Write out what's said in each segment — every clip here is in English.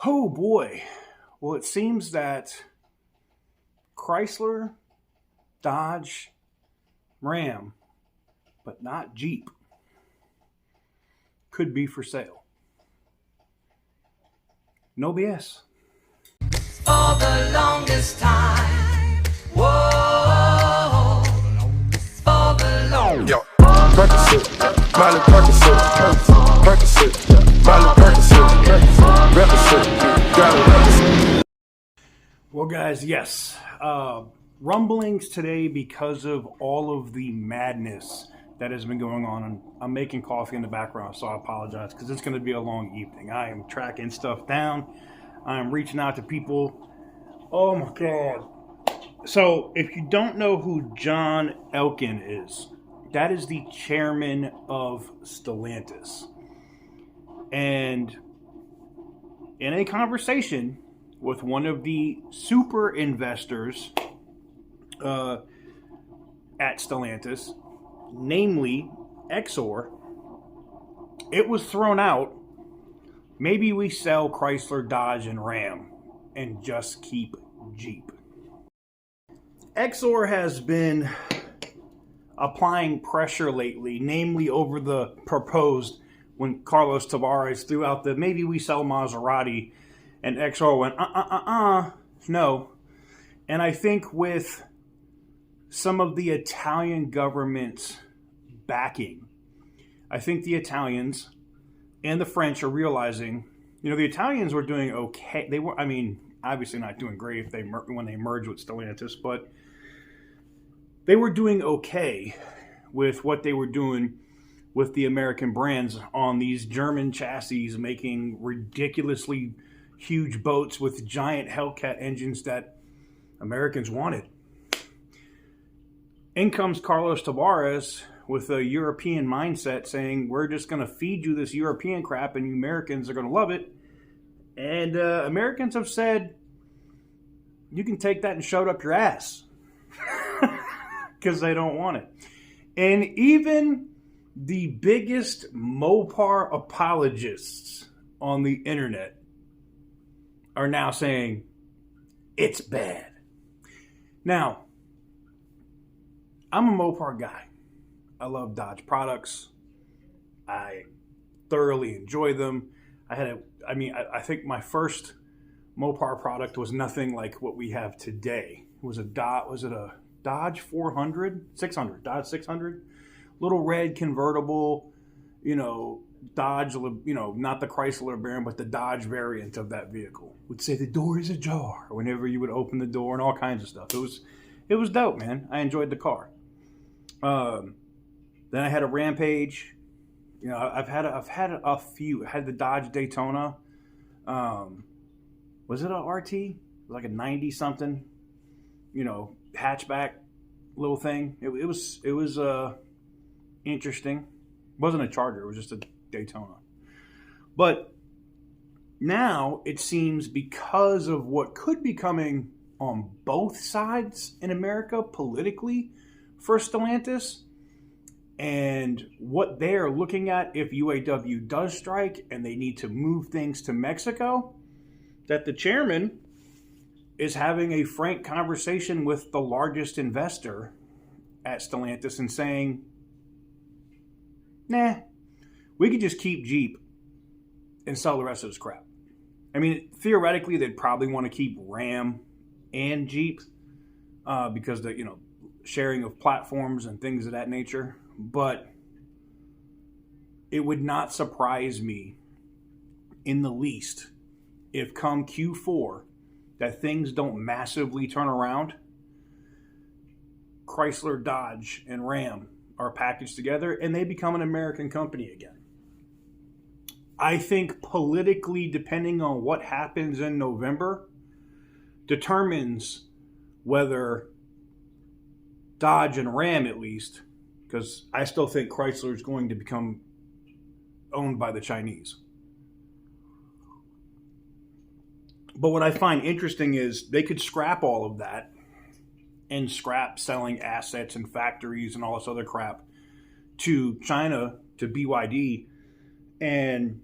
Oh boy. Well, it seems that Chrysler, Dodge, Ram, but not Jeep, could be for sale. No BS. For the longest time. Whoa. For the longest. Yo, Percocet, Miley Percocet, Percocet, Miley Percocet, Represent, got it represent. Well, guys, yes. Rumblings today because of all of the madness that has been going on. And I'm making coffee in the background, so I apologize because it's going to be a long evening. I am tracking stuff down. I'm reaching out to people. Oh, my God. So, if you don't know who John Elkann is, that is the chairman of Stellantis. And in a conversation with one of the super investors at Stellantis, namely Exor, it was thrown out, maybe we sell Chrysler, Dodge, and Ram and just keep Jeep. Exor has been applying pressure lately, namely over the proposed, when Carlos Tavares threw out the maybe we sell Maserati, and Exor went, no. And I think with some of the Italian government's backing, I think the Italians and the French are realizing, the Italians were doing okay. They were, obviously not doing great when they merged with Stellantis, but they were doing okay with what they were doing with the American brands on these German chassis, making ridiculously huge boats with giant Hellcat engines that Americans wanted. In comes Carlos Tavares with a European mindset saying, we're just going to feed you this European crap and you Americans are going to love it. And Americans have said, you can take that and shove it up your ass. Because they don't want it. And even the biggest Mopar apologists on the internet are now saying it's bad. Now, I'm a Mopar guy. I love Dodge products. I thoroughly enjoy them. I think my first Mopar product was nothing like what we have today. It was a Dodge 600, Dodge 600, little red convertible, Dodge, not the Chrysler Baron, but the Dodge variant of that vehicle. Would say the door is ajar whenever you would open the door and all kinds of stuff. It was dope, man. I enjoyed the car. Then I had a Rampage. I've had a few. I had the Dodge Daytona. Was it a RT? It was like a 90 something. Hatchback little thing. It was interesting. It wasn't a Charger. It was just a Daytona. But now it seems because of what could be coming on both sides in America politically for Stellantis and what they're looking at if UAW does strike and they need to move things to Mexico, that the chairman is having a frank conversation with the largest investor at Stellantis and saying, nah, we could just keep Jeep and sell the rest of this crap. Theoretically, they'd probably want to keep Ram and Jeep because the sharing of platforms and things of that nature. But it would not surprise me in the least if come Q4 that things don't massively turn around, Chrysler, Dodge, and Ram are packaged together and they become an American company again. I think politically, depending on what happens in November, determines whether Dodge and Ram, at least, because I still think Chrysler is going to become owned by the Chinese. But what I find interesting is they could scrap all of that and scrap selling assets and factories and all this other crap to China, to BYD. And,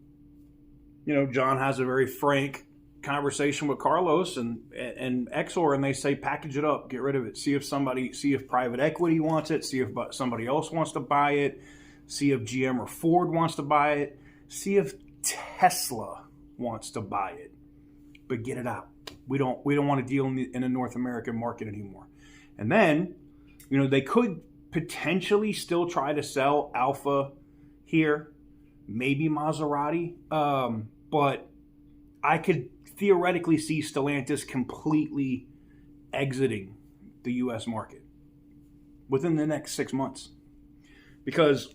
John has a very frank conversation with Carlos and Exor, and they say package it up, get rid of it, see if private equity wants it, see if somebody else wants to buy it, see if GM or Ford wants to buy it, see if Tesla wants to buy it, but get it out. We don't want to deal in the North American market anymore. And then, they could potentially still try to sell Alfa here, maybe Maserati, but I could theoretically see Stellantis completely exiting the U.S. market within the next 6 months. Because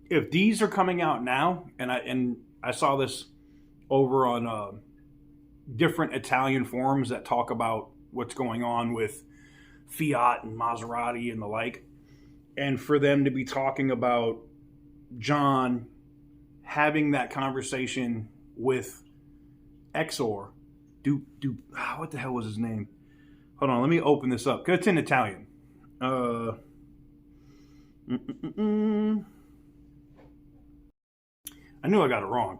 if these are coming out now, and I saw this over on different Italian forums that talk about what's going on with Fiat and Maserati and the like, and for them to be talking about John having that conversation with Exor, what the hell was his name? Hold on, let me open this up, because it's in Italian. I knew I got it wrong.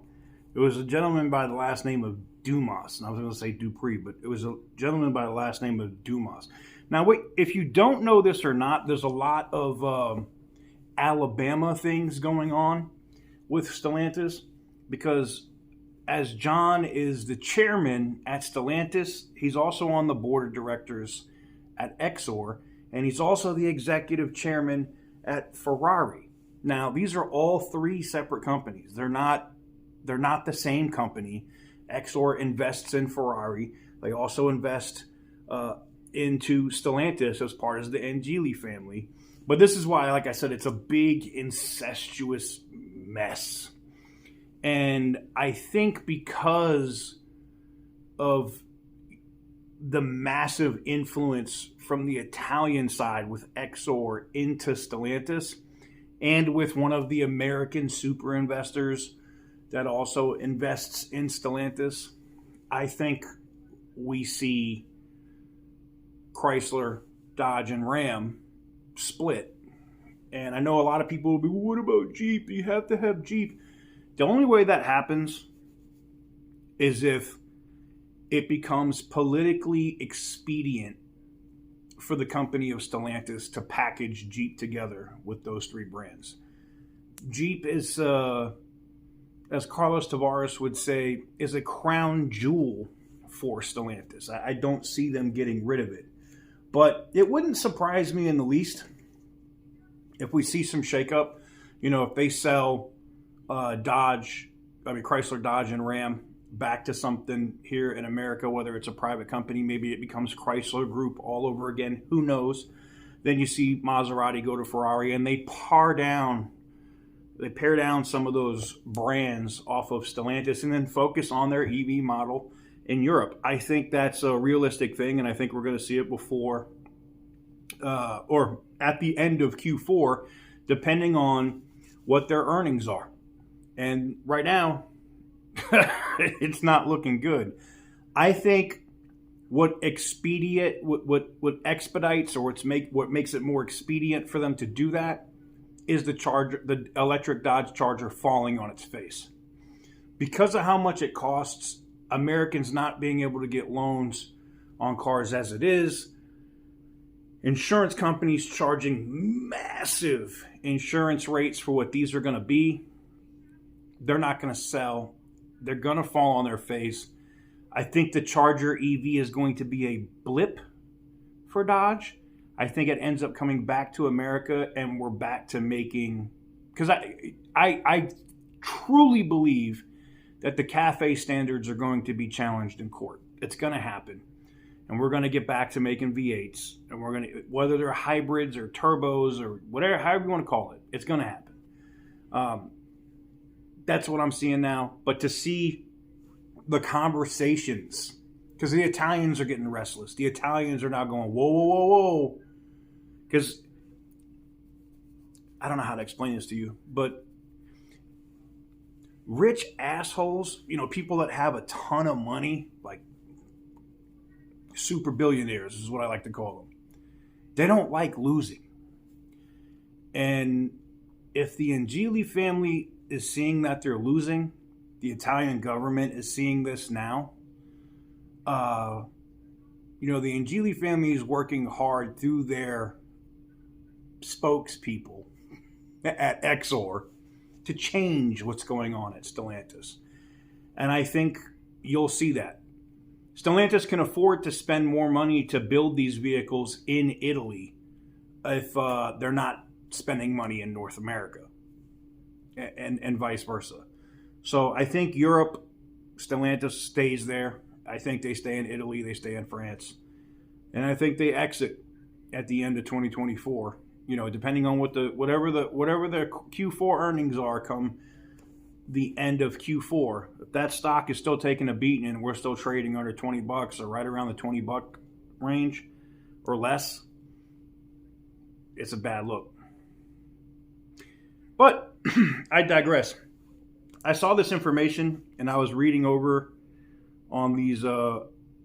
It was a gentleman by the last name of Dumas, and I was going to say Dupree, but it was a gentleman by the last name of Dumas. Now, wait, if you don't know this or not, there's a lot of Alabama things going on with Stellantis, because as John is the chairman at Stellantis, he's also on the board of directors at Exor, and he's also the executive chairman at Ferrari. Now, these are all three separate companies. They're not the same company. Exor invests in Ferrari. They also invest into Stellantis as part of the Angeli family. But this is why, like I said, it's a big incestuous mess. And I think because of the massive influence from the Italian side with Exor into Stellantis, and with one of the American super investors that also invests in Stellantis, I think we see Chrysler, Dodge, and Ram split. And I know a lot of people will be, well, what about Jeep? You have to have Jeep. The only way that happens is if it becomes politically expedient for the company of Stellantis to package Jeep together with those three brands. Jeep is, as Carlos Tavares would say, is a crown jewel for Stellantis. I don't see them getting rid of it. But it wouldn't surprise me in the least if we see some shakeup. If they sell Chrysler, Dodge, and Ram back to something here in America, whether it's a private company, maybe it becomes Chrysler Group all over again, who knows. Then you see Maserati go to Ferrari, and they pare down some of those brands off of Stellantis and then focus on their EV model in Europe. I think that's a realistic thing, and I think we're going to see it before or at the end of Q4, depending on what their earnings are. And right now, it's not looking good. I think what expedites or what makes it more expedient for them to do that is the electric Dodge Charger falling on its face. Because of how much it costs, Americans not being able to get loans on cars as it is, insurance companies charging massive insurance rates for what these are going to be, they're not going to sell. They're going to fall on their face. I think the Charger EV is going to be a blip for Dodge. I think it ends up coming back to America, and we're back to making... Because I truly believe that the CAFE standards are going to be challenged in court. It's going to happen. And we're going to get back to making V8s. And we're going to... Whether they're hybrids or turbos or whatever, however you want to call it, it's going to happen. That's what I'm seeing now. But to see the conversations, because the Italians are getting restless. The Italians are now going, whoa, whoa, whoa, whoa. Because I don't know how to explain this to you, but rich assholes, people that have a ton of money, like super billionaires is what I like to call them. They don't like losing. And if the Angeli family is seeing that they're losing, the Italian government is seeing this now, the Angeli family is working hard through their spokespeople at Exor to change what's going on at Stellantis. And I think you'll see that. Stellantis can afford to spend more money to build these vehicles in Italy if they're not spending money in North America, and vice versa. So I think Europe, Stellantis stays there. I think they stay in Italy, they stay in France. And I think they exit at the end of 2024. Depending on whatever the Q4 earnings are come the end of Q4. If that stock is still taking a beating and we're still trading under $20 or right around the $20 range or less, it's a bad look. But I digress. I saw this information and I was reading over on these,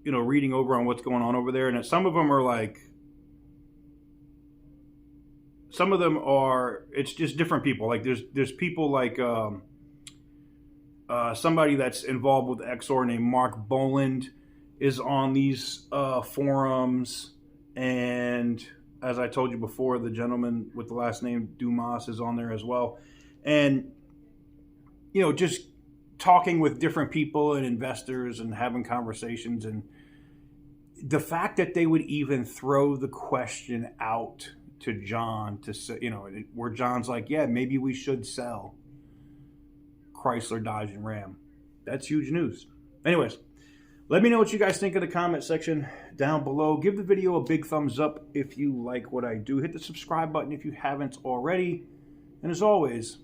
reading over on what's going on over there. And some of them are like, it's just different people. Like there's people like somebody that's involved with Exor named Mark Boland is on these forums. And as I told you before, the gentleman with the last name Dumas is on there as well. And, just talking with different people and investors and having conversations. And the fact that they would even throw the question out to John to say, where John's like, yeah, maybe we should sell Chrysler, Dodge, and Ram. That's huge news. Anyways, let me know what you guys think in the comment section down below. Give the video a big thumbs up if you like what I do. Hit the subscribe button if you haven't already. And as always,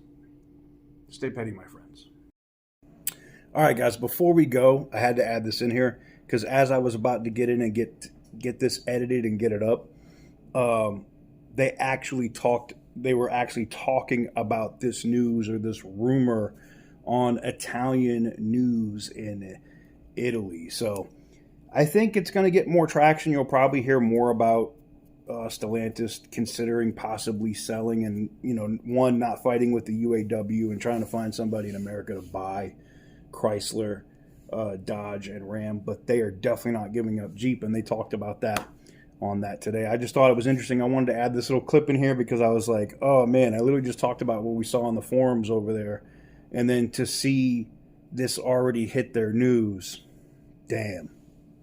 stay petty, my friends. All right, guys, before we go, I had to add this in here because as I was about to get in and get this edited and get it up, they were actually talking about this news or this rumor on Italian news in Italy. So I think it's going to get more traction. You'll probably hear more about Stellantis considering possibly selling and, not fighting with the UAW and trying to find somebody in America to buy Chrysler, Dodge, and Ram. But they are definitely not giving up Jeep, and they talked about that on that today. I just thought it was interesting. I wanted to add this little clip in here because I was like, oh man, I literally just talked about what we saw on the forums over there. And then to see this already hit their news, damn.